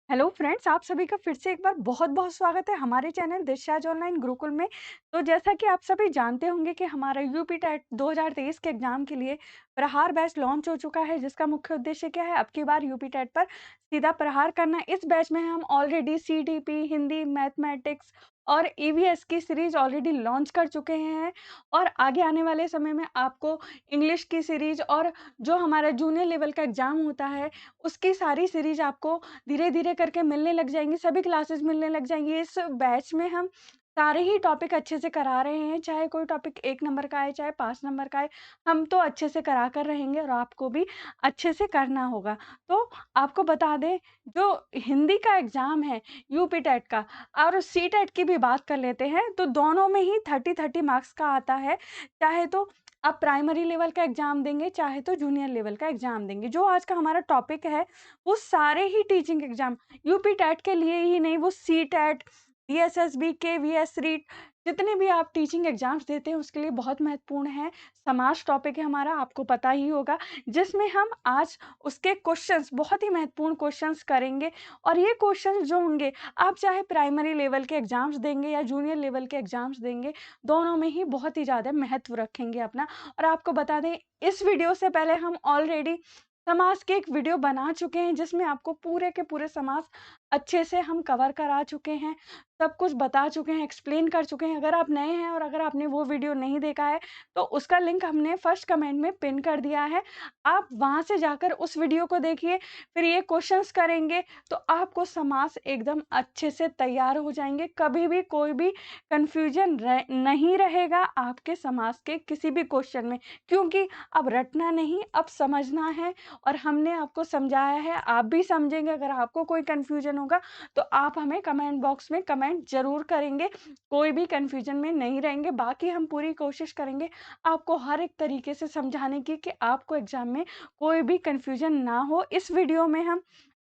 Hello friends, आप सभी का फिर से एक बार बहुत-बहुत स्वागत है हमारे चैनल दिशराज ऑनलाइन गुरुकुल में। तो जैसा कि आप सभी जानते होंगे कि हमारा यूपी टेट 2023 के एग्ज़ाम के लिए प्रहार बैच लॉन्च हो चुका है, जिसका मुख्य उद्देश्य क्या है, अब की बार यूपी टेट पर सीधा प्रहार करना। इस बैच में हम ऑलरेडी सीटीपी, हिंदी, मैथमेटिक्स और ईवीएस की सीरीज़ ऑलरेडी लॉन्च कर चुके हैं और आगे आने वाले समय में आपको इंग्लिश की सीरीज़ और जो हमारा जूनियर लेवल का एग्ज़ाम होता है, उसकी सारी सीरीज़ आपको धीरे-धीरे करके मिलने लग जाएँगी, सभी क्लासेस मिलने लग जाएँगी। इस बैच में हम सारे ही टॉपिक अच्छे से करा रहे हैं, चाहे कोई टॉपिक 1 नंबर का आए, चाहे 5 नंबर का आए, हम तो अच्छे से करा कर रहेंगे और आपको भी अच्छे से करना होगा। तो आपको बता दें, जो हिंदी का एग्ज़ाम है यूपी टेट का और सीटेट की भी बात कर लेते हैं, तो दोनों में ही 30-30 मार्क्स का आता है, चाहे तो आप प्राइमरी लेवल का एग्ज़ाम देंगे, चाहे तो जूनियर लेवल का एग्ज़ाम देंगे। जो आज का हमारा टॉपिक है वो सारे ही टीचिंग एग्जाम यूपी टेट के लिए ही नहीं, वो C TET, DSSB, KVS, REET, जितने भी आप टीचिंग एग्जाम्स देते हैं उसके लिए बहुत महत्वपूर्ण है। समाज टॉपिक है हमारा, आपको पता ही होगा, जिसमें हम आज उसके क्वेश्चंस, बहुत ही महत्वपूर्ण क्वेश्चंस करेंगे। और ये क्वेश्चंस जो होंगे, आप चाहे प्राइमरी लेवल के एग्जाम्स देंगे या जूनियर लेवल के एग्जाम्स देंगे, दोनों में ही बहुत ही ज़्यादा महत्व रखेंगे अपना। और आपको बता दें, इस वीडियो से पहले हम ऑलरेडी समाज के एक वीडियो बना चुके हैं, जिसमें आपको पूरे के पूरे समाज अच्छे से हम कवर करा चुके हैं, सब कुछ बता चुके हैं, एक्सप्लेन कर चुके हैं। अगर आप नए हैं और अगर आपने वो वीडियो नहीं देखा है, तो उसका लिंक हमने फर्स्ट कमेंट में पिन कर दिया है। आप वहाँ से जाकर उस वीडियो को देखिए, फिर ये क्वेश्चंस करेंगे, तो आपको समाज एकदम अच्छे से तैयार हो जाएँगे। कभी भी कोई भी कन्फ्यूजन नहीं रहेगा आपके समाज के किसी भी क्वेश्चन में, क्योंकि अब रटना नहीं, अब समझना है। और हमने आपको समझाया है, आप भी समझेंगे। अगर आपको कोई कन्फ्यूजन होगा तो आप हमें कमेंट बॉक्स में कमेंट ज़रूर करेंगे, कोई भी कन्फ्यूजन में नहीं रहेंगे। बाकी हम पूरी कोशिश करेंगे आपको हर एक तरीके से समझाने की कि आपको एग्ज़ाम में कोई भी कन्फ्यूजन ना हो। इस वीडियो में हम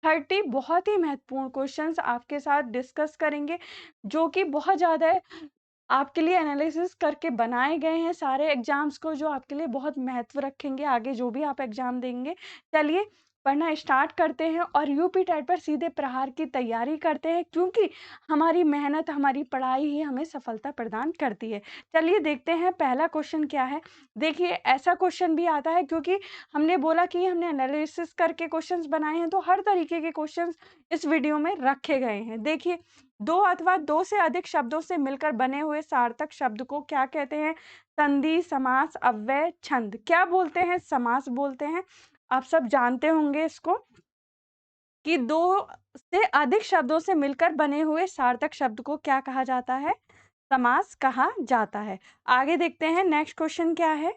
30 बहुत ही महत्वपूर्ण क्वेश्चंस आपके साथ डिस्कस करेंगे, जो कि बहुत ज़्यादा आपके लिए एनालिसिस करके बनाए गए हैं सारे एग्ज़ाम्स को, जो आपके लिए बहुत महत्व रखेंगे आगे जो भी आप एग्ज़ाम देंगे। चलिए पढ़ना स्टार्ट करते हैं और यूपी टेट पर सीधे प्रहार की तैयारी करते हैं, क्योंकि हमारी मेहनत, हमारी पढ़ाई ही हमें सफलता प्रदान करती है। चलिए देखते हैं पहला क्वेश्चन क्या है। देखिए, ऐसा क्वेश्चन भी आता है, क्योंकि हमने बोला कि हमने एनालिसिस करके क्वेश्चंस बनाए हैं, तो हर तरीके के क्वेश्चंस इस वीडियो में रखे गए हैं। देखिए, 2 अथवा 2 से अधिक शब्दों से मिलकर बने हुए सार्थक शब्द को क्या कहते हैं? संधि, समास, अव्यय, छंद। क्या बोलते हैं? समास बोलते हैं। आप सब जानते होंगे इसको, कि 2 से अधिक शब्दों से मिलकर बने हुए सार्थक शब्द को क्या कहा जाता है? समास कहा जाता है। आगे देखते हैं नेक्स्ट क्वेश्चन क्या है?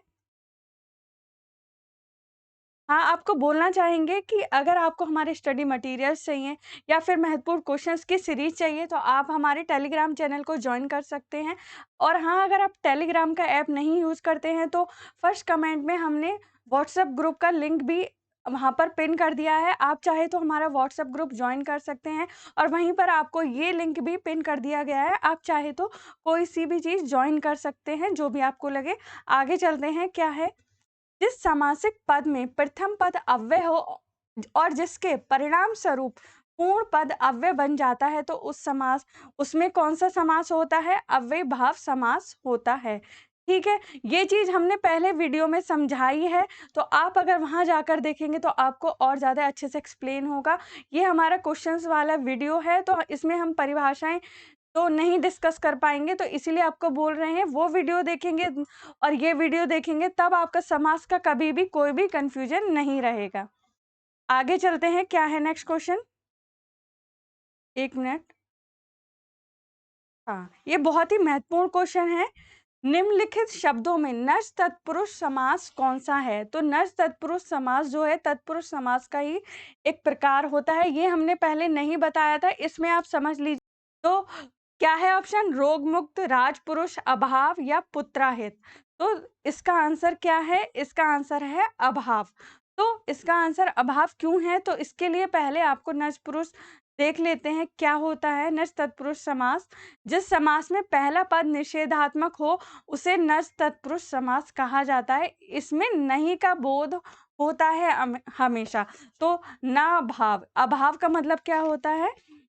हाँ, आपको बोलना चाहेंगे कि अगर आपको हमारे स्टडी मटेरियल्स चाहिए या फिर महत्वपूर्ण क्वेश्चंस की सीरीज़ चाहिए, तो आप हमारे टेलीग्राम चैनल को जॉइन कर सकते हैं। और हाँ, अगर आप टेलीग्राम का ऐप नहीं यूज़ करते हैं, तो फर्स्ट कमेंट में हमने व्हाट्सएप ग्रुप का लिंक भी वहाँ पर पिन कर दिया है। आप चाहे तो हमारा व्हाट्सएप ग्रुप जॉइन कर सकते हैं और वहीं पर आपको ये लिंक भी पिन कर दिया गया है। आप चाहे तो कोई सी भी चीज़ जॉइन कर सकते हैं, जो भी आपको लगे। आगे चलते हैं, क्या है? जिस समासिक पद में प्रथम पद अव्यय हो और जिसके परिणाम स्वरूप पूर्ण पद अव्यय बन जाता है, तो उसमें कौन सा समास होता है? अव्यय भाव समास होता है। ठीक है, ये चीज हमने पहले वीडियो में समझाई है, तो आप अगर वहां जाकर देखेंगे तो आपको और ज्यादा अच्छे से एक्सप्लेन होगा। ये हमारा क्वेश्चंस वाला वीडियो है, तो इसमें हम परिभाषाएं तो नहीं डिस्कस कर पाएँगे, तो इसीलिए आपको बोल रहे हैं वो वीडियो देखेंगे और ये वीडियो देखेंगे, तब आपका समास का कभी भी कोई भी कन्फ्यूजन नहीं रहेगा। आगे चलते हैं, क्या है नेक्स्ट क्वेश्चन? 1 मिनट। हाँ, ये बहुत ही महत्वपूर्ण क्वेश्चन है। निम्नलिखित शब्दों में नर तत्पुरुष समास कौन-सा है? तो नर तत्पुरुष समास जो है, तत्पुरुष समास का ही एक प्रकार होता है। ये हमने पहले नहीं बताया था, इसमें आप समझ लीजिए। तो क्या है ऑप्शन? रोग मुक्त, राजपुरुष, अभाव या पुत्राहित। तो इसका आंसर क्या है? इसका आंसर है अभाव। तो इसका आंसर अभाव क्यों है? तो इसके लिए पहले आपको नर पुरुष देख लेते हैं क्या होता है नर तत्पुरुष समास। जिस समास में पहला पद निषेधात्मक हो, उसे नर तत्पुरुष समास कहा जाता है। इसमें नहीं का बोध होता है हमेशा। तो ना भाव, अभाव का मतलब क्या होता है?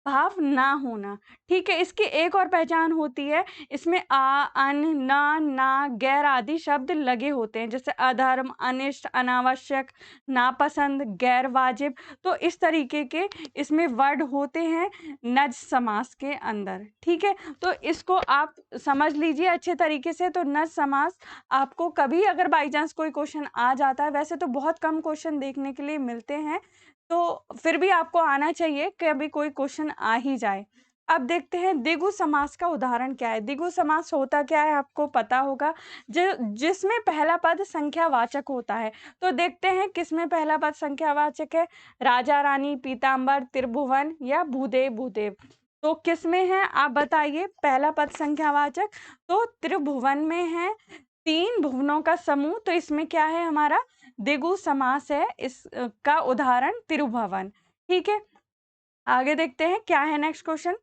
भाव ना होना। ठीक है, इसकी एक और पहचान होती है, इसमें अन, न, ना, गैर आदि शब्द लगे होते हैं, जैसे अधर्म, अनिष्ट, अनावश्यक, नापसंद, गैर वाजिब। तो इस तरीके के इसमें वर्ड होते हैं नज समास के अंदर। ठीक है, तो इसको आप समझ लीजिए अच्छे तरीके से। तो नज समास आपको कभी अगर बाई चांस कोई क्वेश्चन आ जाता है, वैसे तो बहुत कम क्वेश्चन देखने के लिए मिलते हैं, तो फिर भी आपको आना चाहिए कि अभी कोई क्वेश्चन आ ही जाए। अब देखते हैं द्विगु समास का उदाहरण क्या है। द्विगु समास होता क्या है आपको पता होगा, जिसमें पहला पद संख्यावाचक होता है। तो देखते हैं किसमें पहला पद संख्यावाचक है, राजा रानी, पीताम्बर, त्रिभुवन या भूदेव भूदेव। तो किसमें है आप बताइए पहला पद संख्यावाचक? तो त्रिभुवन में है, 3 भुवनों का समूह। तो इसमें क्या है हमारा द्विगु समास है, इस का उदाहरण तिरुभवन। ठीक है, आगे देखते हैं क्या है नेक्स्ट क्वेश्चन।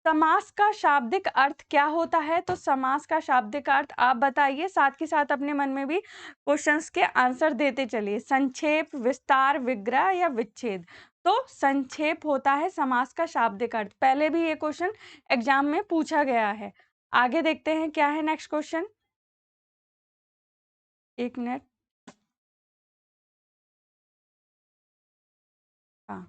समास का शाब्दिक अर्थ क्या होता है? तो समास का शाब्दिक अर्थ आप बताइए, साथ के साथ अपने मन में भी क्वेश्चंस के आंसर देते चलिए। संक्षेप, विस्तार, विग्रह या विच्छेद। तो संक्षेप होता है समास का शाब्दिक अर्थ। पहले भी ये क्वेश्चन एग्जाम में पूछा गया है। आगे देखते हैं क्या है नेक्स्ट क्वेश्चन। एक मिनट। हाँ,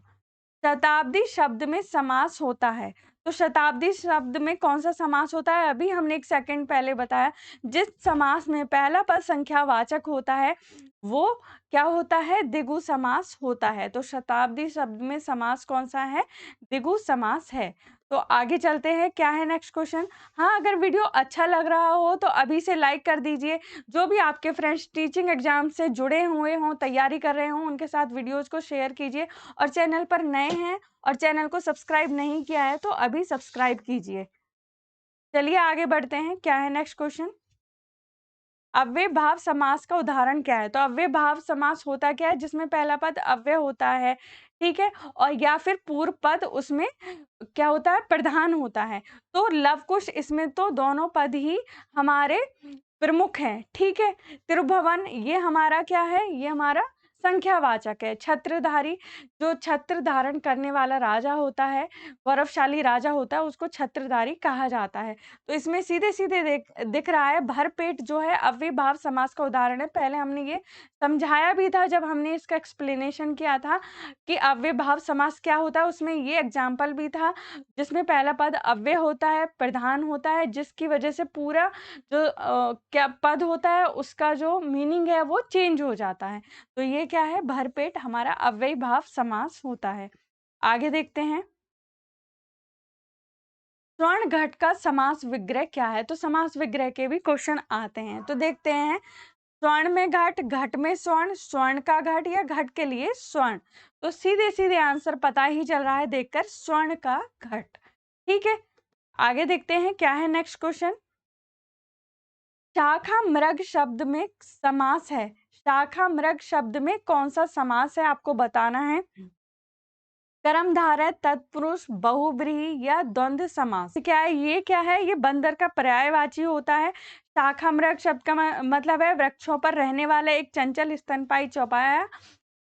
शताब्दी शब्द में समास होता है। तो शताब्दी शब्द में कौन सा समास होता है? अभी हमने एक सेकंड पहले बताया। जिस समास में पहला पद संख्यावाचक होता है, वो क्या होता है? द्विगु समास होता है। तो शताब्दी शब्द में समास कौन सा है? द्विगु समास है। तो आगे चलते हैं क्या है नेक्स्ट क्वेश्चन। हाँ, अगर वीडियो अच्छा लग रहा हो तो अभी से लाइक कर दीजिए। जो भी आपके फ्रेंड्स टीचिंग एग्जाम से जुड़े हुए हों, तैयारी कर रहे हों, उनके साथ वीडियोज को शेयर कीजिए। और चैनल पर नए हैं और चैनल को सब्सक्राइब नहीं किया है तो अभी सब्सक्राइब कीजिए। चलिए आगे बढ़ते हैं क्या है नेक्स्ट क्वेश्चन। अव्यय भाव समास का उदाहरण क्या है? तो अव्यय भाव समास होता क्या है? जिसमें पहला पद अव्यय होता है, ठीक है, और या फिर पूर्व पद उसमें क्या होता है? प्रधान होता है। तो लव कुश इसमें तो दोनों पद ही हमारे प्रमुख हैं, ठीक है। त्रिभुवन ये हमारा क्या है? ये हमारा संख्यावाचक है। छत्रधारी, जो छत्र धारण करने वाला राजा होता है, गौरवशाली राजा होता है, उसको छत्रधारी कहा जाता है। तो इसमें सीधे-सीधे दिख रहा है भरपेट जो है अव्ययभाव समास का उदाहरण है। पहले हमने ये समझाया भी था जब हमने इसका एक्सप्लेनेशन किया था कि अव्ययभाव समास क्या होता है, उसमें ये एग्जाम्पल भी था जिसमें पहला पद अव्यय होता है, प्रधान होता है, जिसकी वजह से पूरा जो क्या पद होता है उसका जो मीनिंग है वो चेंज हो जाता है। तो ये क्या है? भरपेट हमारा अव्ययभाव समास होता है। आगे देखते हैं। स्वर्ण घट का समास विग्रह क्या है? तो समास विग्रह के भी क्वेश्चन आते हैं। तो देखते हैं स्वर्ण में घट, घट में स्वर्ण, स्वर्ण का घट या घट के लिए स्वर्ण। तो सीधे सीधे आंसर पता ही चल रहा है देखकर, स्वर्ण का घट। ठीक है, आगे देखते हैं क्या है नेक्स्ट क्वेश्चन। शाखा मृग शब्द में समास है। शाखा मृग शब्द में कौन सा समास है आपको बताना है। कर्मधारय, तत्पुरुष, बहुव्रीहि या द्वंद्व समास। क्या है ये? क्या है ये? बंदर का पर्यायवाची होता है। शाखा मृग शब्द का मतलब है वृक्षों पर रहने वाला एक चंचल स्तनपायी चौपाया,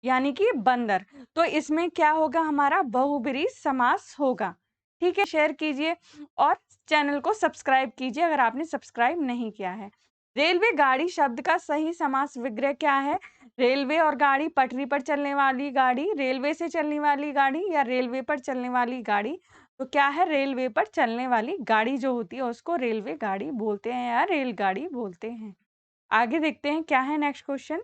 यानी कि बंदर। तो इसमें क्या होगा? हमारा बहुब्रीहि समास होगा। ठीक है, शेयर कीजिए और चैनल को सब्सक्राइब कीजिए अगर आपने सब्सक्राइब नहीं किया है। रेलवे गाड़ी शब्द का सही समास विग्रह क्या है? रेलवे और गाड़ी, पटरी पर चलने वाली गाड़ी, रेलवे से चलने वाली गाड़ी या रेलवे पर चलने वाली गाड़ी। तो क्या है? रेलवे पर चलने वाली गाड़ी जो होती है उसको रेलवे गाड़ी बोलते हैं या रेलगाड़ी बोलते हैं। आगे देखते हैं क्या है नेक्स्ट क्वेश्चन।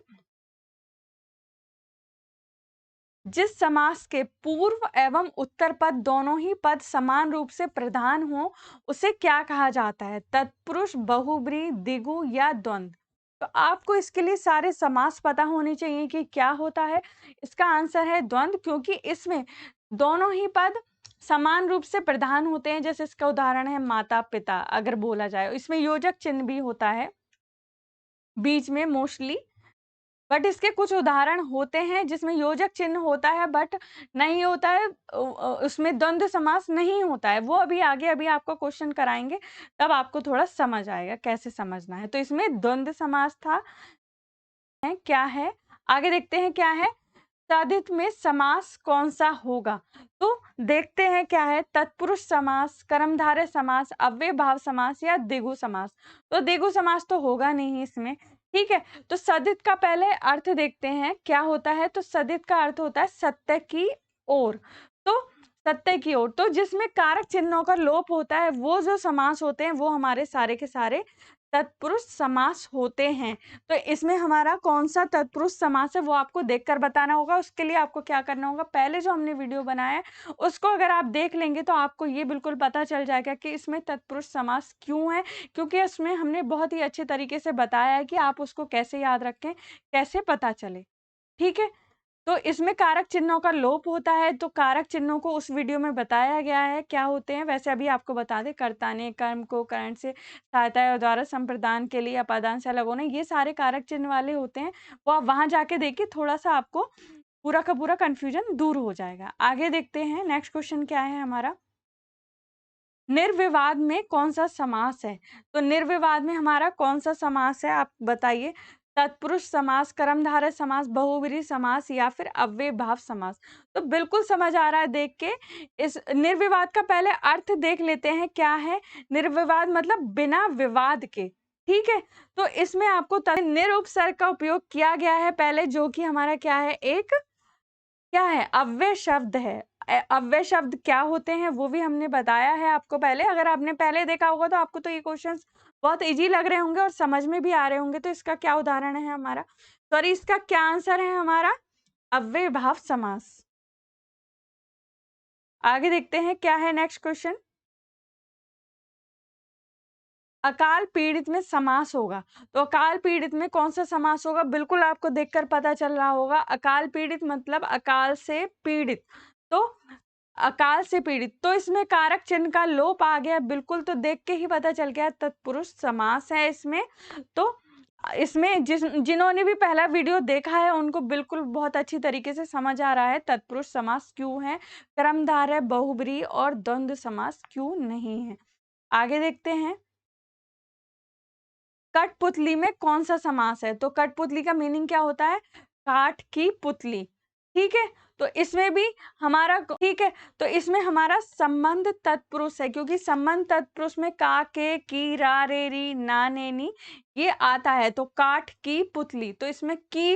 जिस समास के पूर्व एवं उत्तर पद दोनों ही पद समान रूप से प्रधान हो उसे क्या कहा जाता है? तत्पुरुष, बहुब्रीहि, द्विगु या द्वंद्व। तो आपको इसके लिए सारे समास पता होने चाहिए कि क्या होता है। इसका आंसर है द्वंद्व, क्योंकि इसमें दोनों ही पद समान रूप से प्रधान होते हैं। जैसे इसका उदाहरण है माता पिता, अगर बोला जाए इसमें योजक चिन्ह भी होता है बीच में मोस्टली। बट इसके कुछ उदाहरण होते हैं जिसमें योजक चिन्ह होता है बट नहीं होता है, उसमें द्वंद्व समास नहीं होता है। वो अभी आगे अभी आपको क्वेश्चन कराएंगे, तब आपको थोड़ा समझ आएगा कैसे समझना है। तो इसमें द्वंद्व समास था। है क्या है? आगे देखते हैं क्या है, तदित में समास कौन सा होगा। तो देखते हैं क्या है, तत्पुरुष समास, कर्मधारय समास, अव्ययभाव समास या द्विगु समास। तो द्विगु समास तो होगा नहीं इसमें, ठीक है। तो सदित का पहले अर्थ देखते हैं क्या होता है। तो सदित का अर्थ होता है सत्य की ओर। तो सत्य की ओर, तो जिसमें कारक चिन्हों का लोप होता है वो जो समास होते हैं वो हमारे सारे के सारे तत्पुरुष समास होते हैं। तो इसमें हमारा कौन सा तत्पुरुष समास है वो आपको देखकर बताना होगा। उसके लिए आपको क्या करना होगा, पहले जो हमने वीडियो बनाया है उसको अगर आप देख लेंगे तो आपको ये बिल्कुल पता चल जाएगा कि इसमें तत्पुरुष समास क्यों है, क्योंकि उसमें हमने बहुत ही अच्छे तरीके से बताया है कि आप उसको कैसे याद रखें, कैसे पता चले, ठीक है। तो इसमें कारक चिन्हों का लोप होता है, तो कारक चिन्हों को उस वीडियो में बताया गया है क्या होते हैं। वैसे अभी आपको बता दें, कर्ता ने, कर्म को, करण से सहायता या द्वारा संप्रदान के लिए, अपादान से अलग होने, ये सारे कारक चिन्ह वाले होते हैं। वो आप वहां जाके देखिए, थोड़ा सा आपको पूरा का पूरा कंफ्यूजन दूर हो जाएगा। आगे देखते हैं, नेक्स्ट क्वेश्चन क्या है हमारा, निर्विवाद में कौन सा समास है। तो निर्विवाद में हमारा कौन सा समास है आप बताइए। तत्पुरुष समास, कर्मधारय समास, बहुव्रीहि समास या फिर अव्ययभाव समास। तो बिल्कुल समझ आ रहा है देख के। इस निर्विवाद का पहले अर्थ देख लेते हैं क्या है। निर्विवाद मतलब बिना विवाद के, ठीक है। तो इसमें आपको निरुपसर्ग का उपयोग किया गया है पहले, जो कि हमारा क्या है, एक क्या है, अव्यय शब्द है। अव्यय शब्द क्या होते हैं वो भी हमने बताया है आपको पहले। अगर आपने पहले देखा होगा तो आपको तो ये क्वेश्चंस बहुत इजी लग रहे होंगे और समझ में भी आ रहे होंगे। तो इसका क्या उदाहरण है हमारा, सॉरी इसका क्या आंसर है हमारा, अव्ययभाव समास। आगे देखते हैं क्या है नेक्स्ट क्वेश्चन, अकाल पीड़ित में समास होगा। तो अकाल पीड़ित में कौन सा समास होगा, बिल्कुल आपको देखकर पता चल रहा होगा। अकाल पीड़ित मतलब अकाल से पीड़ित। तो अकाल से पीड़ित, तो इसमें कारक चिन्ह का लोप आ गया बिल्कुल, तो देख के ही पता चल गया तत्पुरुष समास है इसमें। तो इसमें जिन्होंने भी पहला वीडियो देखा है उनको बिल्कुल बहुत अच्छी तरीके से समझ आ रहा है तत्पुरुष समास क्यों है, कर्मधारय, बहुब्रीहि और द्वंद्व समास क्यों नहीं है। आगे देखते हैं, कठपुतली में कौन सा समास है। तो कठपुतली का मीनिंग क्या होता है, काठ की पुतली, ठीक है। तो इसमें भी हमारा ठीक है, तो इसमें हमारा संबंध तत्पुरुष है, क्योंकि संबंध तत्पुरुष में का, के, की, रा, रे, री, ना, ने, नी ये आता है। तो काठ की पुतली, तो इसमें की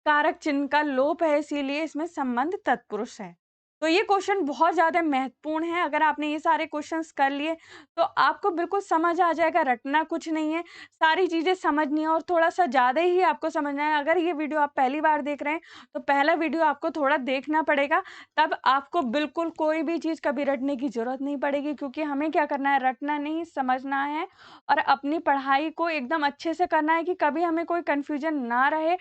कारक चिन्ह का लोप है, इसीलिए इसमें संबंध तत्पुरुष है। तो ये क्वेश्चन बहुत ज्यादा महत्वपूर्ण है। अगर आपने ये सारे क्वेश्चंस कर लिए तो आपको बिल्कुल समझ आ जाएगा, रटना कुछ नहीं है, सारी चीजें समझनी है और थोड़ा सा ज्यादा ही आपको समझना है। अगर ये वीडियो आप पहली बार देख रहे हैं तो पहला वीडियो आपको थोड़ा देखना पड़ेगा, तब आपको बिल्कुल कोई भी चीज कभी रटने की जरूरत नहीं पड़ेगी, क्योंकि हमें क्या करना है, रटना नहीं, समझना है और अपनी पढ़ाई को एकदम अच्छे से करना है कि कभी हमें कोई कंफ्यूजन ना रहे।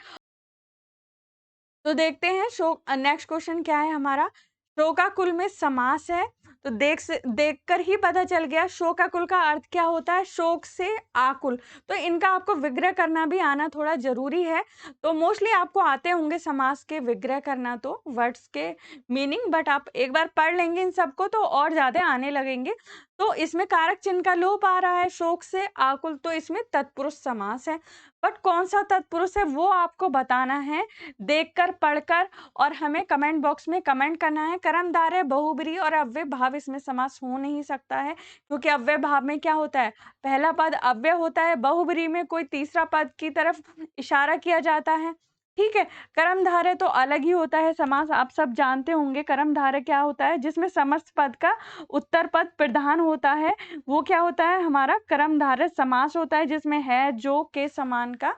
तो देखते हैं नेक्स्ट क्वेश्चन क्या है हमारा, शोकाकुल में समास है। तो देखकर ही पता चल गया शोकाकुल का अर्थ क्या होता है, शोक से आकुल। तो इनका आपको विग्रह करना भी आना थोड़ा जरूरी है। तो मोस्टली आपको आते होंगे समास के विग्रह करना, तो वर्ड्स के मीनिंग, बट आप एक बार पढ़ लेंगे इन सबको तो और ज्यादा आने लगेंगे। तो इसमें कारक चिन्ह का लोप आ रहा है, शोक से आकुल, तो इसमें तत्पुरुष समास है। बट कौन सा तत्पुरुष है वो आपको बताना है देखकर, पढ़कर, और हमें कमेंट बॉक्स में कमेंट करना है। कर्मधारय, बहुब्रीहि और अव्यय भाव इसमें समास हो नहीं सकता है, क्योंकि अव्यय भाव में क्या होता है, पहला पद अव्यय होता है, बहुब्रीहि में कोई तीसरा पद की तरफ इशारा किया जाता है, ठीक है। कर्मधारय तो अलग ही होता है समास, आप सब जानते होंगे कर्मधारय क्या होता है, जिसमें समस्त पद का उत्तर पद प्रधान होता है, वो क्या होता है, हमारा कर्मधारय समास होता है, जिसमें है, जो, के समान का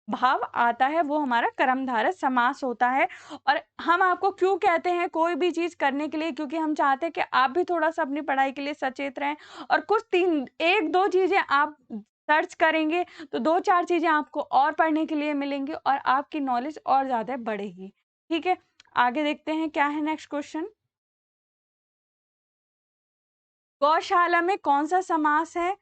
भाव आता है, वो हमारा कर्मधारय समास होता है। और हम आपको क्यों कहते हैं कोई भी चीज करने के लिए, क्योंकि हम चाहते हैं कि आप भी थोड़ा सा अपनी पढ़ाई के लिए सचेत रहें, और कुछ एक दो चीजें आप सर्च करेंगे तो दो चार चीजें आपको और पढ़ने के लिए मिलेंगी और आपकी नॉलेज और ज्यादा बढ़ेगी, ठीक है। आगे देखते हैं क्या है नेक्स्ट क्वेश्चन, गौशाला में कौन सा समास है,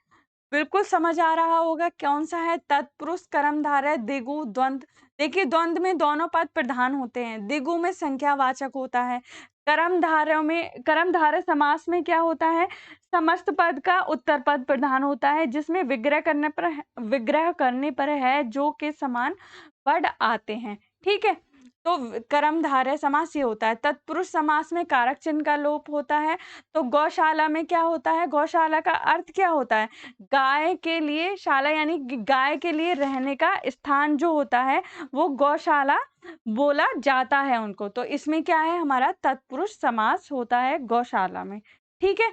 बिल्कुल समझ आ रहा होगा कौन सा है, तत्पुरुष, कर्मधारय, द्विगु, द्वंद्व। देखिए द्वंद्व में दोनों पद प्रधान होते हैं, द्विगु में संख्यावाचक होता है, कर्मधारय समास में क्या होता है, समस्त पद का उत्तर पद प्रधान होता है, जिसमें विग्रह करने पर है, जो के समान वर्ड आते हैं, ठीक है? तो कर्मधारय समास ये होता है। तत्पुरुष समास में कारक चिन्ह का लोप होता है। तो गौशाला में क्या होता है? गौशाला का अर्थ क्या होता है? गाय के लिए शाला यानी गाय के लिए रहने का स्थान जो होता है, वो गौशाला बोला जाता है उनको। तो इसमें क्या है? हमारा तत्पुरुष समास होता है गौशाला में। ठीक है?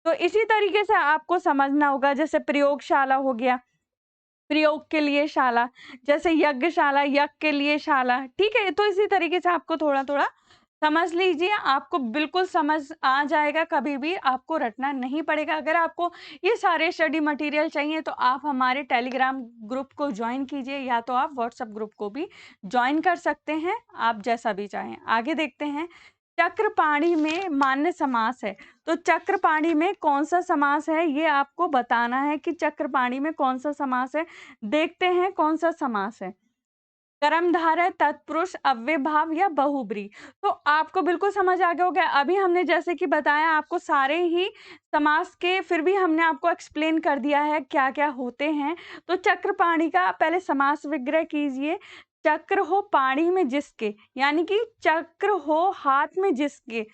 तो इसी तरीके से आपको समझना होगा, जैसे प्रयोगशाला हो गया, प्रयोग के लिए शाला, जैसे यज्ञशाला, यज्ञ के लिए शाला, ठीक है? तो इसी तरीके से आपको थोड़ा-थोड़ा समझ लीजिए, आपको बिल्कुल समझ आ जाएगा, कभी भी आपको रटना नहीं पड़ेगा। अगर आपको ये सारे स्टडी मटेरियल चाहिए तो आप हमारे टेलीग्राम ग्रुप को जॉइन कीजिए, या तो आप व्हाट्सएप ग्रुप को भी जॉइन कर सकते हैं, आप जैसा भी चाहें। आगे देखते हैं, चक्रपाणी में मान्य समास है। तो चक्रपाणी में कौन-सा समास है, ये आपको बताना है कि चक्रपाणी में कौन-सा समास है। देखते हैं कौन-सा समास है। कर्मधारय, तत्पुरुष, अव्ययभाव या बहुब्रीहि। तो आपको बिल्कुल समझ आ गया होगा। अभी हमने जैसे कि बताया आपको सारे ही समास के, फिर भी हमने आपको एक्सप्लेन कर दिया है क्या-क्या होते हैं। तो चक्रपाणी का पहले समास विग्रह कीजिए। चक्र हो पाणी में जिसके, यानी कि चक्र हो हाथ में जिसके,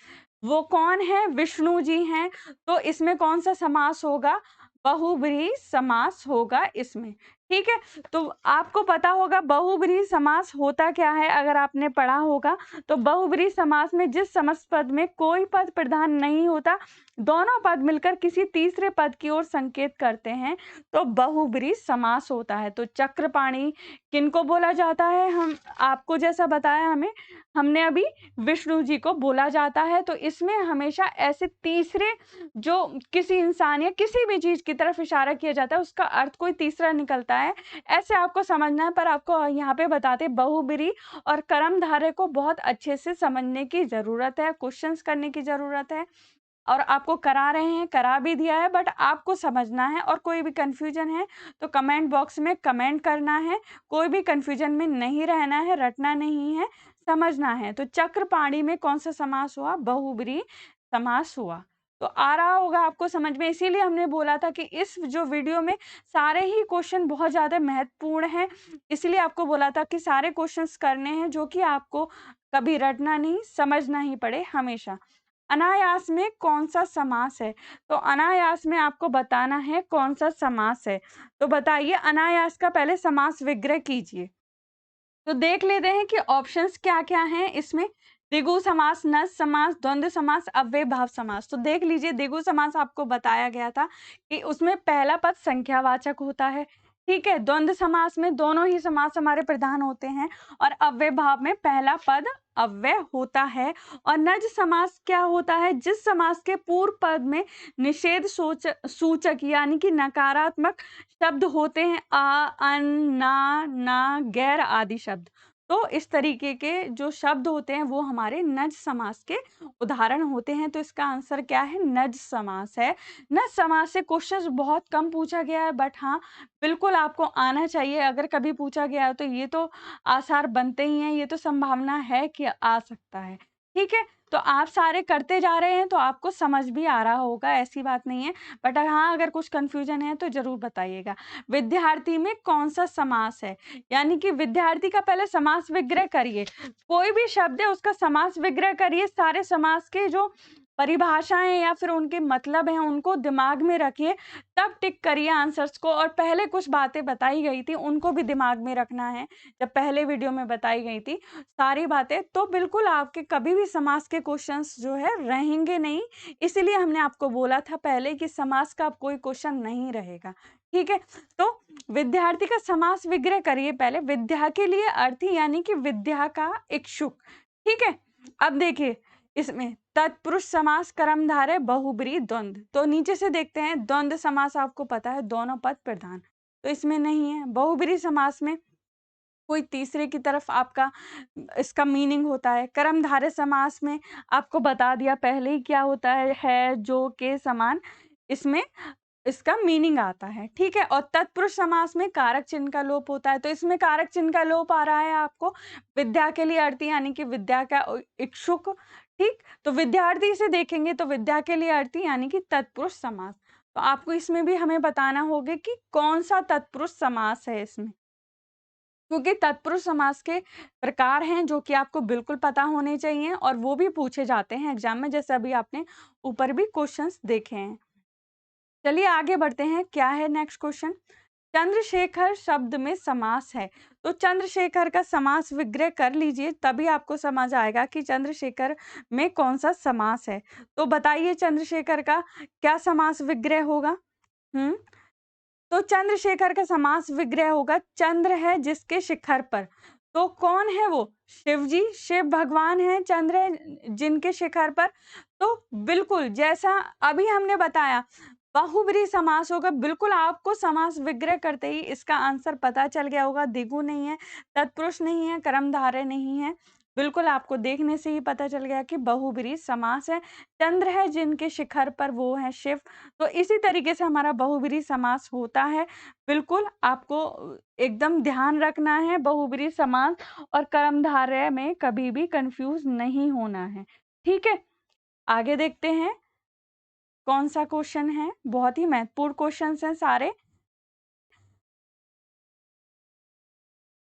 वो कौन है? विष्णु जी हैं। तो इसमें कौन-सा समास होगा? बहुब्रीहि समास होगा इसमें। ठीक है? तो आपको पता होगा बहुब्रीहि समास होता क्या है, अगर आपने पढ़ा होगा, तो बहुब्रीहि समास में जिस समस्त पद में कोई पद प्रधान नहीं होता, दोनों पद मिलकर किसी तीसरे पद की ओर संकेत करते हैं, तो बहुब्रीहि समास होता है। तो चक्रपाणी किनको बोला जाता है? हम आपको जैसा बताया हमने अभी विष्णु जी को बोला जाता है। तो इसमें हमेशा ऐसे तीसरे, जो किसी इंसान या किसी भी चीज़ की तरफ इशारा किया जाता है, उसका अर्थ कोई तीसरा निकलता है, ऐसे आपको समझना है। पर आपको यहाँ पे बताते बहुब्रीहि और कर्मधारय को बहुत अच्छे से समझने की ज़रूरत है, क्वेश्चंस करने की ज़रूरत है, और आपको करा रहे हैं, करा भी दिया है, बट आपको समझना है। और कोई भी कन्फ्यूजन है तो कमेंट बॉक्स में कमेंट करना है। कोई भी कन्फ्यूजन में नहीं रहना है, रटना नहीं है, समझना है। तो चक्रपाणी में कौन-सा समास हुआ? बहुब्रीहि समास हुआ। तो आ रहा होगा आपको समझ में, इसीलिए हमने बोला था कि इस जो वीडियो में सारे ही क्वेश्चन बहुत ज़्यादा महत्वपूर्ण हैं। इसलिए आपको बोला था कि सारे क्वेश्चंस करने हैं, जो कि आपको कभी रटना नहीं, समझना ही पड़े हमेशा। अनायास में कौन-सा समास है? तो अनायास में आपको बताना है कौन-सा समास है। तो बताइए, अनायास का पहले समास विग्रह कीजिए। तो देख लेते हैं कि ऑप्शंस क्या-क्या हैं इसमें। द्विगु समास, नञ् समास, द्वंद्व समास, अव्ययभाव समास। तो देख लीजिए, द्विगु समास आपको बताया गया था कि उसमें पहला पद संख्यावाचक होता है, ठीक है? द्वंद्व समास में दोनों ही समास हमारे प्रधान होते हैं, और अव्ययभाव में पहला पद अव्यय होता है। और नञ् समास क्या होता है? जिस समास के पूर्व पद में निषेध सूचक यानी कि नकारात्मक शब्द होते हैं, आ, अन, ना, ना, गैर आदि शब्द। तो इस तरीके के जो शब्द होते हैं, वो हमारे नञ् समास के उदाहरण होते हैं। तो इसका आंसर क्या है? नञ् समास है। नञ् समास से क्वेश्चंस बहुत कम पूछा गया है, बट हाँ, बिल्कुल आपको आना चाहिए। अगर कभी पूछा गया है तो ये तो आसार बनते ही हैं, ये तो संभावना है कि आ सकता है। ठीक है? तो आप सारे करते जा रहे हैं तो आपको समझ भी आ रहा होगा, ऐसी बात नहीं है। बट हाँ, अगर कुछ कन्फ्यूजन है तो ज़रूर बताइएगा। विद्यार्थी में कौन-सा समास है? यानी कि विद्यार्थी का पहले समास विग्रह करिए। कोई भी शब्द है उसका समास विग्रह करिए। सारे समास के जो परिभाषाएँ या फिर उनके मतलब हैं, उनको दिमाग में रखिए, तब टिक करिए आंसर्स को। और पहले कुछ बातें बताई गई थी, उनको भी दिमाग में रखना है, जब पहले वीडियो में बताई गई थी सारी बातें। तो बिल्कुल आपके कभी भी समास के क्वेश्चंस जो है रहेंगे नहीं। इसीलिए हमने आपको बोला था पहले कि समास का अब कोई क्वेश्चन नहीं रहेगा। ठीक है? तो विद्यार्थी का समास विग्रह करिए पहले। विद्या के लिए अर्थी यानी कि विद्या का इच्छुक। ठीक है? अब देखिए, इसमें तत्पुरुष समास, कर्मधारय, बहुब्रीहि, द्वंद्व। तो नीचे से देखते हैं, द्वंद्व समास आपको पता है दोनों पद प्रधान, तो इसमें नहीं है। बहुब्रीहि समास में कोई तीसरे की तरफ आपका इसका मीनिंग होता है। कर्मधारय समास में आपको बता दिया पहले ही क्या होता है, जो, के समान इसमें इसका मीनिंग आता है। ठीक है? और तत्पुरुष समास में कारक चिन्ह का लोप होता है। तो इसमें कारक चिन्ह का लोप आ रहा है आपको। विद्या के लिए अर्थी यानी कि विद्या का इच्छुक। ठीक? तो विद्यार्थी से देखेंगे तो विद्या के लिए अर्थी यानी कि तत्पुरुष समास। तो आपको इसमें भी हमें बताना होगा कि कौन-सा तत्पुरुष समास है इसमें। क्योंकि तत्पुरुष समास के प्रकार हैं जो कि आपको बिल्कुल पता होने चाहिए और वो भी पूछे जाते हैं एग्जाम में, जैसे अभी आपने ऊपर भी क्वेश्चंस देखे हैं। चलिए आगे बढ़ते हैं, क्या है नेक्स्ट क्वेश्चन। चंद्रशेखर शब्द में समास है, तो चंद्रशेखर का समास विग्रह कर लीजिए, तभी आपको समझ आएगा कि चंद्रशेखर में कौन सा समास है। तो बताइए चंद्रशेखर का क्या समास विग्रह होगा। हम्म तो चंद्रशेखर का समास विग्रह होगा, चंद्र है जिसके शिखर पर। तो कौन है वो? शिव जी, शिव भगवान है, चंद्र है जिनके शिखर पर। तो बिल्कुल जैसा अभी हमने बताया बहुब्रीहि समास होगा। बिल्कुल आपको समास विग्रह करते ही इसका आंसर पता चल गया होगा। द्विगु नहीं है, तत्पुरुष नहीं है, कर्मधारय नहीं है। बिल्कुल आपको देखने से ही पता चल गया कि बहुब्रीहि समास है। चंद्र है जिनके शिखर पर, वो है शिव। तो इसी तरीके से हमारा बहुब्रीहि समास होता है। बिल्कुल आपको एकदम ध्यान रखना है बहुब्रीहि समास, और कर्मधारय में कभी भी कंफ्यूज नहीं होना है। ठीक है, आगे देखते हैं कौन सा क्वेश्चन है। बहुत ही महत्वपूर्ण क्वेश्चंस हैं सारे।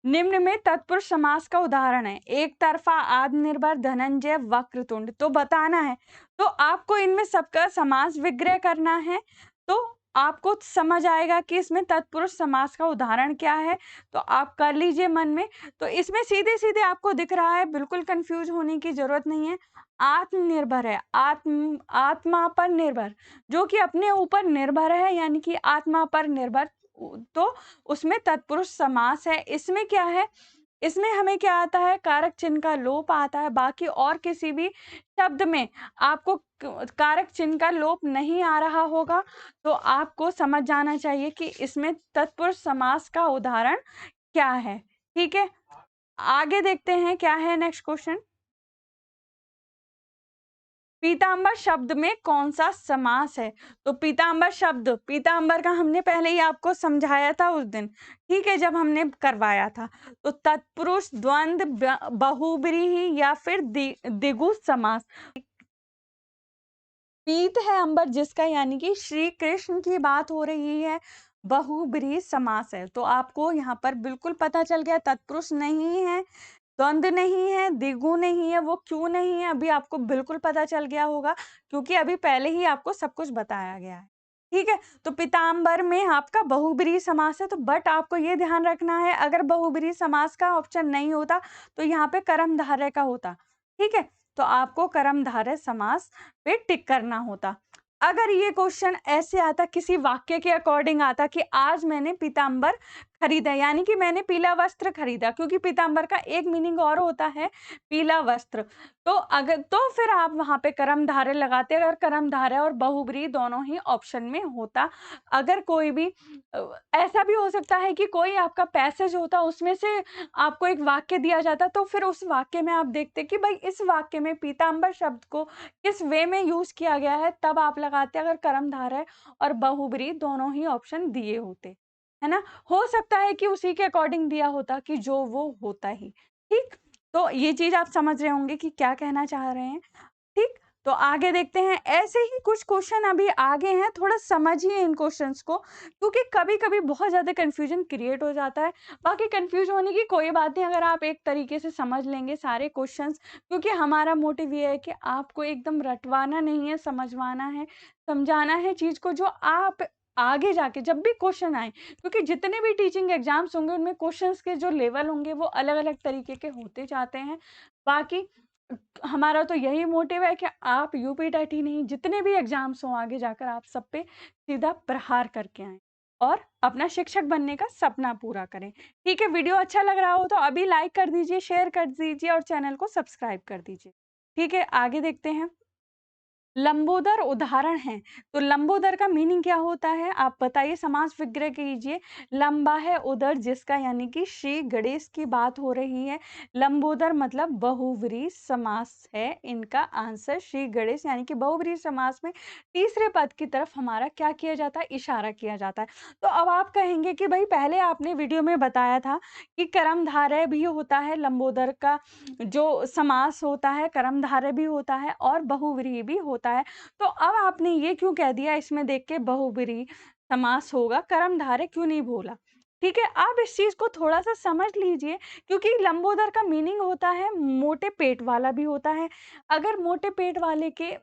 निम्न में तत्पुरुष समास का उदाहरण है, एक तरफा, आत्मनिर्भर, धनंजय, वक्रतुंड। तो बताना है, तो आपको इनमें सबका समास विग्रह करना है। तो आपको समझ आएगा कि इसमें तत्पुरुष समास का उदाहरण क्या है। तो आप कर लीजिए मन में। तो इसमें सीधे सीधे आपको दिख रहा है, बिल्कुल कंफ्यूज होने की जरूरत नहीं है। आत्मनिर्भर है, आत्मा पर निर्भर, जो कि अपने ऊपर निर्भर है, यानी कि आत्मा पर निर्भर। तो उसमें तत्पुरुष समास है। इसमें क्या है, इसमें हमें क्या आता है, कारक चिन्ह का लोप आता है। बाकी और किसी भी शब्द में आपको कारक चिन्ह का लोप नहीं आ रहा होगा। तो आपको समझ जाना चाहिए कि इसमें तत्पुरुष समास का उदाहरण क्या है। ठीक है, आगे देखते हैं क्या है नेक्स्ट क्वेश्चन। पीतांबर शब्द में कौन सा समास है? तो पीतांबर शब्द, पीतांबर का हमने पहले ही आपको समझाया था उस दिन, ठीक है, जब हमने करवाया था। तो तत्पुरुष, द्वंद्व, बहुब्रीहि या फिर द्विगु समास। पीत है अंबर जिसका, यानी कि श्री कृष्ण की बात हो रही है, बहुब्रीहि समास है। तो आपको यहाँ पर बिल्कुल पता चल गया, तत्पुरुष नहीं है, द्वंद्व नहीं है, द्विगु नहीं है। वो क्यों नहीं है अभी आपको बिल्कुल पता चल गया होगा, क्योंकि अभी पहले ही आपको सब कुछ बताया गया है। ठीक है, तो पीतांबर में आपका बहुब्रीहि समास है। तो बट आपको ये ध्यान रखना है, अगर बहुब्रीहि समास का ऑप्शन नहीं होता तो यहाँ पे कर्मधारय का होता। ठीक है, तो आपको कर्मधारय समास पे टिक करना होता। अगर ये क्वेश्चन ऐसे आता, किसी वाक्य के अकॉर्डिंग आता कि आज मैंने पीतांबर खरीदा, यानी कि मैंने पीला वस्त्र खरीदा, क्योंकि पीतांबर का एक मीनिंग और होता है पीला वस्त्र। तो अगर, तो फिर आप वहां पे कर्मधारय लगाते, अगर कर्मधारय और बहुब्रीहि दोनों ही ऑप्शन में होता। अगर कोई भी ऐसा भी हो सकता है कि कोई आपका पैसेज होता, उसमें से आपको एक वाक्य दिया जाता, तो फिर उस वाक्य में आप देखते कि भाई इस वाक्य में पीतांबर शब्द को किस वे में यूज किया गया है, तब आप लगाते अगर कर्मधारय और बहुब्रीहि दोनों ही ऑप्शन दिए होते, है ना। हो सकता है कि उसी के अकॉर्डिंग दिया होता कि जो वो होता ही। ठीक, तो ये चीज आप समझ रहे होंगे कि क्या कहना चाह रहे हैं। ठीक, तो आगे देखते हैं। ऐसे ही कुछ क्वेश्चन अभी आगे हैं, थोड़ा समझिए इन क्वेश्चंस को, क्योंकि कभी कभी बहुत ज्यादा कंफ्यूजन क्रिएट हो जाता है। बाकी कंफ्यूज होने की कोई बात नहीं, अगर आप एक तरीके से समझ लेंगे सारे क्वेश्चंस, क्योंकि हमारा मोटिव ये है कि आपको एकदम रटवाना नहीं है, समझवाना है, समझाना है चीज को, जो आप आगे जाके जब भी क्वेश्चन आए, क्योंकि जितने भी टीचिंग एग्जाम्स होंगे उनमें क्वेश्चंस के जो लेवल होंगे वो अलग अलग तरीके के होते जाते हैं। बाकी हमारा तो यही मोटिव है कि आप यूपी टेट ही नहीं, जितने भी एग्जाम्स हों आगे जाकर, आप सब पे सीधा प्रहार करके आए और अपना शिक्षक बनने का सपना पूरा करें। ठीक है, वीडियो अच्छा लग रहा हो तो अभी लाइक कर दीजिए, शेयर कर दीजिए और चैनल को सब्सक्राइब कर दीजिए। ठीक है, आगे देखते हैं। लंबोदर उदाहरण है, तो लंबोदर का मीनिंग क्या होता है आप बताइए, समास विग्रह कीजिए। लंबा है उदर जिसका, यानी कि श्री गणेश की बात हो रही है। लंबोदर मतलब बहुव्रीहि समास है, इनका आंसर श्री गणेश, यानी कि बहुव्रीहि समास में तीसरे पद की तरफ हमारा क्या किया जाता है, इशारा किया जाता है। तो अब आप कहेंगे कि भाई पहले आपने वीडियो में बताया था कि कर्मधारय भी होता है, लंबोदर का जो समास होता है कर्मधारय भी होता है और बहुव्रीहि भी होता है। तो अब आपने ये क्यों कह दिया इसमें देख के बहुव्रीहि समास होगा, कर्मधारय क्यों नहीं बोला? ठीक है? आप इस चीज़ को थोड़ा-सा समझ लीजिए, क्योंकि लंबोदर का मीनिंग होता है मोटे पेट वाला भी होता है। अगर मोटे पेट वाले के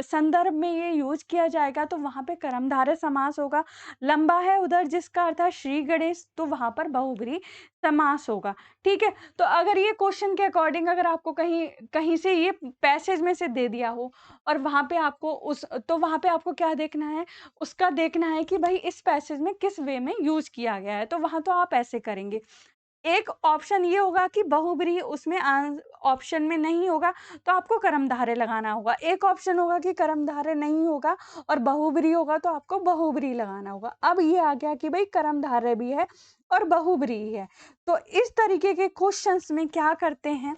संदर्भ में ये यूज़ किया जाएगा तो वहाँ पे कर्मधारय समास होगा। लंबा है उधर जिसका अर्थ है श्री गणेश, तो वहाँ पर बहुब्रीहि समास होगा। ठीक है? तो अगर ये क्वेश्चन के अकॉर्डिंग अगर आपको कहीं कहीं से ये पैसेज में से दे दिया हो और वहाँ पे आपको वहाँ पे आपको क्या देखना है, उसका देखना है कि भाई इस पैसेज में किस वे में यूज़ किया गया है, तो वहाँ तो आप ऐसे करेंगे। एक ऑप्शन ये होगा कि बहुब्रीहि उसमें ऑप्शन में नहीं होगा, तो आपको कर्मधारय लगाना होगा। एक ऑप्शन होगा कि कर्मधारय नहीं होगा और बहुब्रीहि होगा, तो आपको बहुब्रीहि लगाना होगा। अब ये आ गया कि भई कर्मधारय भी है और बहुब्रीहि है। तो इस तरीके के क्वेश्चन्स में क्या करते हैं,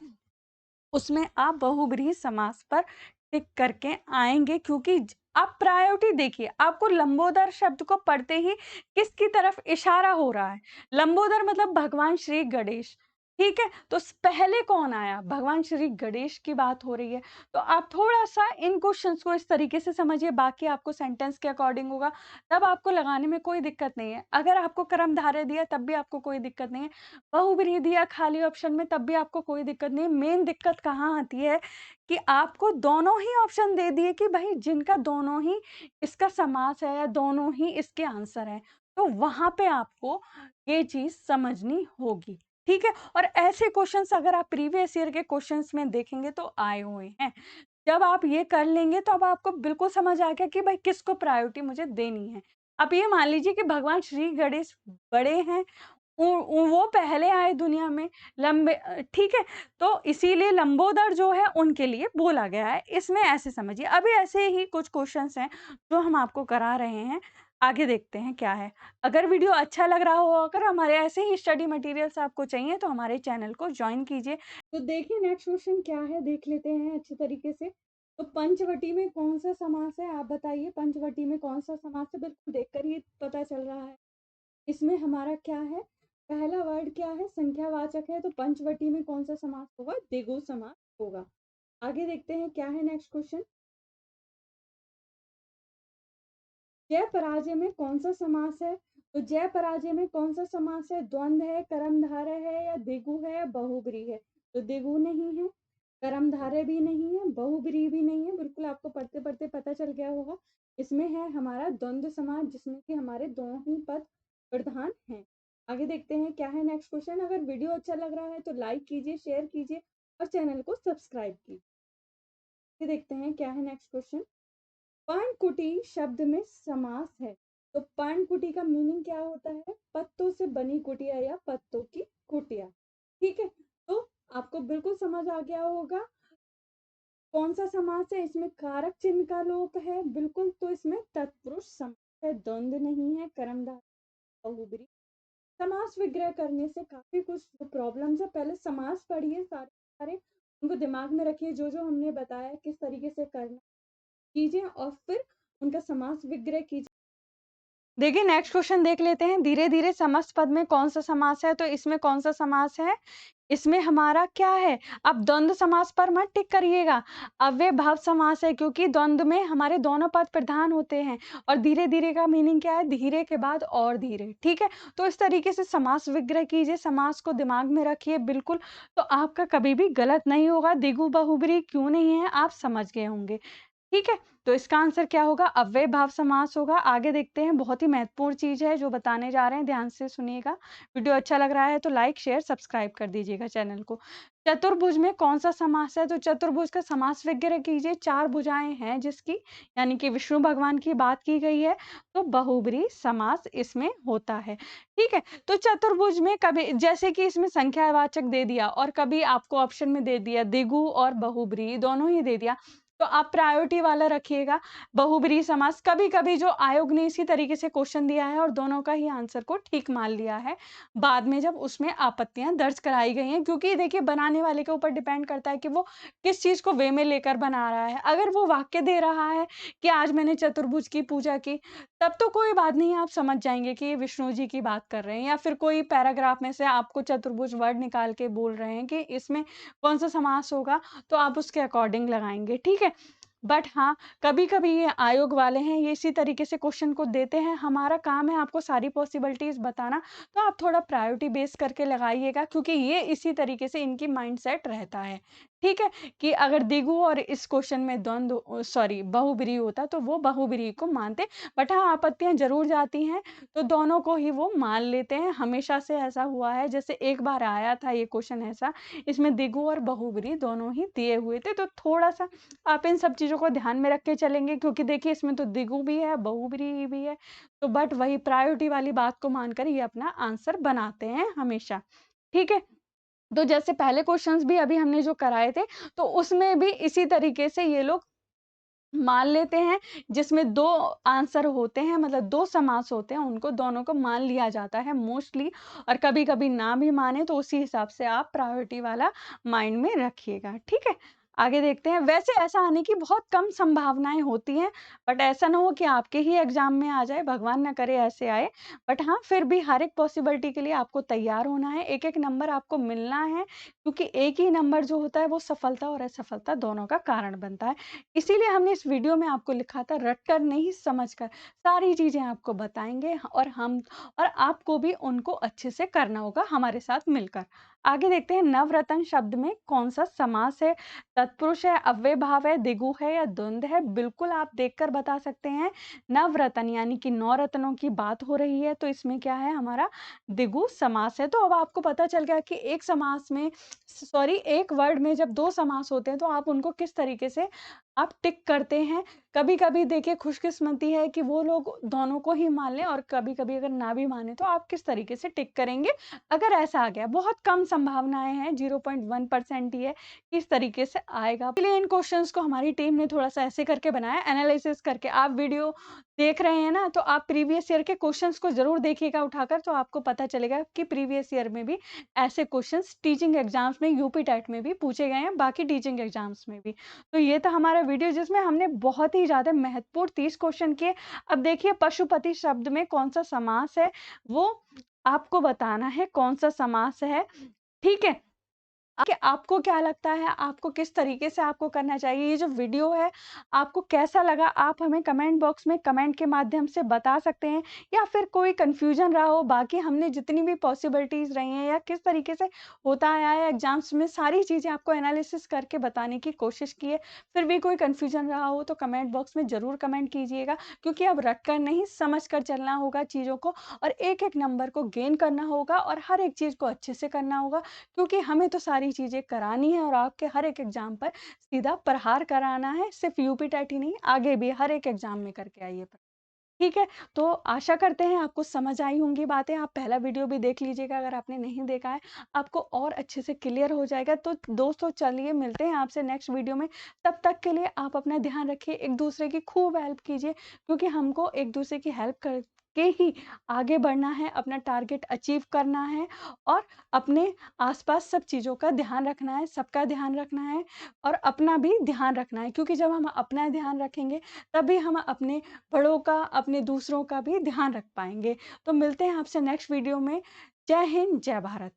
उसमें आप बहुब्रीहि समास पर टिक करके आएँगे, क्योंकि आप प्रायोरिटी देखिए, आपको लंबोदर शब्द को पढ़ते ही किसकी तरफ इशारा हो रहा है? लंबोदर मतलब भगवान श्री गणेश, ठीक है? तो पहले कौन आया? भगवान श्री गणेश की बात हो रही है। तो आप थोड़ा-सा इन क्वेश्चन्स को इस तरीके से समझिए, बाकी आपको सेंटेंस के अकॉर्डिंग होगा, तब आपको लगाने में कोई दिक्कत नहीं है। अगर आपको कर्मधारय दिया तब भी आपको कोई दिक्कत नहीं है। बहुब्रीहि दिया खाली ऑप्शन में तब भी आपको कोई दिक्कत नहीं है। मेन दिक्कत कहाँ आती है कि आपको दोनों ही ऑप्शन दे दिए कि भाई जिनका दोनों ही इसका समास है या दोनों ही इसके आंसर हैं, तो वहाँ पे आपको ये चीज़ समझनी होगी, ठीक है? और ऐसे क्वेश्चंस अगर आप प्रीवियस ईयर के क्वेश्चंस में देखेंगे तो आए हुए हैं। जब आप ये कर लेंगे तो अब आपको बिल्कुल समझ आ गया कि भाई किसको प्रायोरिटी मुझे देनी है। अब ये मान लीजिए कि भगवान श्री गणेश बड़े हैं, वो पहले आए दुनिया में, ठीक है? तो इसीलिए लंबोदर जो है उनके लिए बोला गया है, इसमें ऐसे समझिए। अभी ऐसे ही कुछ क्वेश्चन्स हैं जो हम आपको करा रहे हैं, आगे देखते हैं क्या है। अगर वीडियो अच्छा लग रहा हो, अगर हमारे ऐसे ही स्टडी मटेरियल्स आपको चाहिए तो हमारे चैनल को जॉइन कीजिए। तो देखिए नेक्स्ट क्वेश्चन क्या है, देख लेते हैं अच्छे तरीके से। तो पंचवटी में कौन-सा समास है, आप बताइए पंचवटी में कौन-सा समास है? बिल्कुल देखकर ही पता चल रहा है। इसमें हमारा क्या है, पहला वर्ड क्या है, संख्यावाचक है, तो पंचवटी में कौन सा समास होगा, द्विगु समास होगा। आगे देखते हैं क्या है नेक्स्ट क्वेश्चन। जय पराजय में कौन सा समास है, तो जय पराजय में कौन सा समास है, द्वंद्व है, कर्मधारय है या द्विगु है या बहुब्रीहि है? तो द्विगु नहीं है, कर्मधारय भी नहीं है, बहुब्रीहि भी नहीं है, बिल्कुल आपको पढ़ते पढ़ते पता चल गया होगा। इसमें है हमारा द्वंद्व समास, जिसमें कि हमारे दोनों ही पद प्रधान हैं। आगे देखते हैं क्या है नेक्स्ट क्वेश्चन। अगर वीडियो अच्छा लग रहा है तो लाइक कीजिए, शेयर कीजिए और चैनल को सब्सक्राइब कीजिए। देखते हैं क्या है नेक्स्ट क्वेश्चन। पर्णकुटी शब्द में समास है, तो पर्णकुटी का मीनिंग क्या होता है, पत्तों से बनी कुटिया या पत्तों की कुटिया, ठीक है? तो आपको बिल्कुल समझ आ गया होगा कौन सा समास है, इसमें कारक चिन्ह का लोप है बिल्कुल, तो इसमें तत्पुरुष समास है, द्वंद्व नहीं है, कर्मधारय बहुब्रीहि। समास विग्रह करने से काफी कुछ जो प्रॉब्लम्स है, पहले समास पढ़िए सारे सारे, उनको दिमाग में रखिए, जो जो हमने बताया किस तरीके से करना कीजिए और फिर उनका समास विग्रह कीजिए। देखिए नेक्स्ट क्वेश्चन देख लेते हैं। धीरे-धीरे समस्त पद में कौन-सा समास है? तो इसमें कौन-सा समास है? इसमें हमारा क्या है? अब द्वंद्व समास पर मत टिक करिएगा। अव्ययभाव समास है, क्योंकि द्वंद्व में हमारे दोनों पद प्रधान होते हैं और धीरे-धीरे का मीनिंग क्या है? धीरे के बाद और धीरे, ठीक है? तो इस तरीके से समास विग्रह कीजिए, समास को दिमाग में रखिए बिल्कुल, तो आपका कभी भी गलत नहीं होगा। द्विगु बहुब्रीहि क्यों नहीं है, आप समझ गए होंगे। ठीक है, तो इसका आंसर क्या होगा? अव्ययभाव समास होगा। आगे देखते हैं, बहुत ही महत्वपूर्ण चीज़ है जो बताने जा रहे हैं, ध्यान से सुनिएगा। वीडियो अच्छा लग रहा है तो लाइक, शेयर, सब्सक्राइब कर दीजिएगा चैनल को। चतुर्भुज में कौन-सा समास है? तो चतुर्भुज का समास विग्रह कीजिए, 4 भुजाएँ हैं जिसकी, यानी कि विष्णु भगवान की बात की गई है, तो बहुब्रीहि समास इसमें होता है। ठीक है, तो चतुर्भुज में कभी जैसे कि इसमें संख्यावाचक दे दिया और कभी आपको ऑप्शन में दे दिया द्विगु और बहुब्रीहि दोनों ही दे दिया, तो आप प्रायोरिटी वाला रखिएगा। बहुब्रीहि समास कभी-कभी जो आयोग ने इसी तरीके से क्वेश्चन दिया है और दोनों का ही आंसर को ठीक मान लिया है, बाद में जब उसमें आपत्तियाँ दर्ज कराई गई हैं, क्योंकि देखिए बनाने वाले के ऊपर डिपेंड करता है कि वो किस चीज़ को वे में लेकर बना रहा है। अगर वो वाक्य दे रहा है कि आज मैंने चतुर्भुज की पूजा की, तब तो कोई बात नहीं, आप समझ जाएँगे कि ये विष्णु जी की बात कर रहे हैं, या फिर कोई पैराग्राफ में से आपको चतुर्भुज वर्ड निकाल के बोल रहे हैं कि इसमें कौन-सा समास होगा, तो आप उसके अकॉर्डिंग लगाएँगे, ठीक है? बट हाँ, कभी-कभी ये आयोग वाले हैं, ये इसी तरीके से क्वेश्चन को देते हैं। हमारा काम है आपको सारी पॉसिबिलिटीज़ बताना, तो आप थोड़ा प्रायोरिटी बेस करके लगाइएगा क्योंकि ये इसी तरीके से इनकी माइंडसेट रहता है। ठीक है? कि अगर दिगु और इस क्वेश्चन में सॉरी बहुब्रीहि होता तो वो बहुब्रीहि को मानते, बट हाँ, आपत्तियाँ ज़रूर जाती हैं, तो दोनों को ही वो मान लेते हैं। हमेशा से ऐसा हुआ है, जैसे एक बार आया था ये क्वेश्चन ऐसा, इसमें दिगु और बहुब्रीहि दोनों ही दिए हुए थे, तो थोड़ा-सा आप इन सब चीज़ों को ध्यान में रख के चलेंगे क्योंकि देखिए इसमें तो दिगु भी है, बहुब्रीहि भी है, तो बट वही प्रायोरिटी वाली बात को मानकर ये अपना आंसर बनाते हैं हमेशा। ठीक है? तो जैसे पहले क्वेश्चंस भी अभी हमने जो कराए थे, तो उसमें भी इसी तरीके से ये लोग मान लेते हैं, जिसमें 2 आंसर होते हैं मतलब 2 समास होते हैं, उनको दोनों को मान लिया जाता है मोस्टली, और कभी-कभी ना भी माने तो उसी हिसाब से आप प्रायोरिटी वाला माइंड में रखिएगा, ठीक है? आगे देखते हैं, वैसे ऐसा आने की बहुत कम संभावनाएँ होती हैं, बट ऐसा ना हो कि आपके ही एग्ज़ाम में आ जाए, भगवान ना करे ऐसे आए। बट हाँ, फिर भी हर एक पॉसिबिलिटी के लिए आपको तैयार होना है, एक-एक नंबर आपको मिलना है, क्योंकि एक ही नंबर जो होता है वो सफलता और असफलता दोनों का कारण बनता है। इसीलिए हमने इस वीडियो में आपको लिखा था, रटकर नहीं समझकर सारी चीज़ें आपको बताएँगे और आपको भी उनको अच्छे से करना होगा हमारे साथ मिलकर। आगे देखते हैं, नवरत्न शब्द में कौन-सा समास है? तत्पुरुष है, अव्ययभाव है, दिगु है या द्वंद्व है? बिल्कुल आप देखकर बता सकते हैं। नवरत्न यानी कि 9 रत्नों की बात हो रही है, तो इसमें क्या है हमारा दिगु समास है। तो अब आपको पता चल गया कि एक समास में सॉरी एक वर्ड में जब 2 समास होते हैं, तो आप उनको किस तरीके से आप टिक करते हैं। कभी-कभी देखिए खुशकिस्मती है कि वो लोग दोनों को ही मान लें, और कभी-कभी अगर ना भी माने तो आप किस तरीके से टिक करेंगे, अगर ऐसा आ गया। बहुत कम संभावनाएँ हैं, 0.1% ही है, किस तरीके से आएगा। इसलिए इन क्वेश्चंस को हमारी टीम ने थोड़ा-सा ऐसे करके बनाया, एनालिसिस करके। आप वीडियो देख रहे हैं ना, तो आप प्रीवियस ईयर के क्वेश्चंस को ज़रूर देखिएगा उठाकर, तो आपको पता चलेगा कि प्रीवियस ईयर में भी ऐसे क्वेश्चंस टीचिंग एग्ज़ाम्स में, यूपी टेट में भी पूछे गए हैं, बाकी टीचिंग एग्ज़ाम्स में भी। तो ये था हमारा वीडियो जिसमें हमने बहुत ही ज़्यादा महत्वपूर्ण 30 क्वेश्चन किए। अब देखिए, पशुपति शब्द में कौन-सा समास है, वो आपको बताना है कौन-सा समास है, ठीक है? कि आपको क्या लगता है, आपको किस तरीके से आपको करना चाहिए? ये जो वीडियो है, आपको कैसा लगा? आप हमें कमेंट बॉक्स में कमेंट के माध्यम से बता सकते हैं, या फिर कोई कन्फ्यूज़न रहा हो, बाकी हमने जितनी भी पॉसिबिलिटीज़ रही हैं या किस तरीके से होता आया है एग्ज़ाम्स में, सारी चीज़ें आपको एनालिसिस करके बताने की कोशिश की है। फिर भी कोई कन्फ्यूज़न रहा हो, तो कमेंट बॉक्स में ज़रूर कमेंट कीजिएगा, क्योंकि अब रटकर नहीं, समझ कर चलना होगा चीज़ों को, और एक-एक नंबर को गेन करना होगा और हर एक चीज़ को अच्छे से करना होगा। क्योंकि हमें तो सारी चीज़ें करानी है और आपके हर एक एग्ज़ाम पर सीधा प्रहार कराना है, सिर्फ़ यूपी टेट ही नहीं, आगे भी हर एक एग्ज़ाम में करके आइए। ठीक है? तो आशा करते हैं आपको समझ आई होंगी बातें। आप पहला वीडियो भी देख लीजिएगा अगर आपने नहीं देखा है, आपको और अच्छे से क्लियर हो जाएगा। तो दोस्तों चलिए, मिलते हैं आपसे नेक्स्ट वीडियो में। तब तक के लिए आप अपना ध्यान रखिए, एक-दूसरे की खूब हेल्प कीजिए, क्योंकि हमको एक-दूसरे की हेल्प करके ही आगे बढ़ना है, अपना टारगेट अचीव करना है, और अपने आस-पास सब चीज़ों का ध्यान रखना है, सबका ध्यान रखना है, और अपना भी ध्यान रखना है, क्योंकि जब हम अपना ध्यान रखेंगे, तभी हम अपने बड़ों का, अपने दूसरों का भी ध्यान रख पाएँगे। तो मिलते हैं आपसे नेक्स्ट वीडियो में। जय हिंद, जय भारत।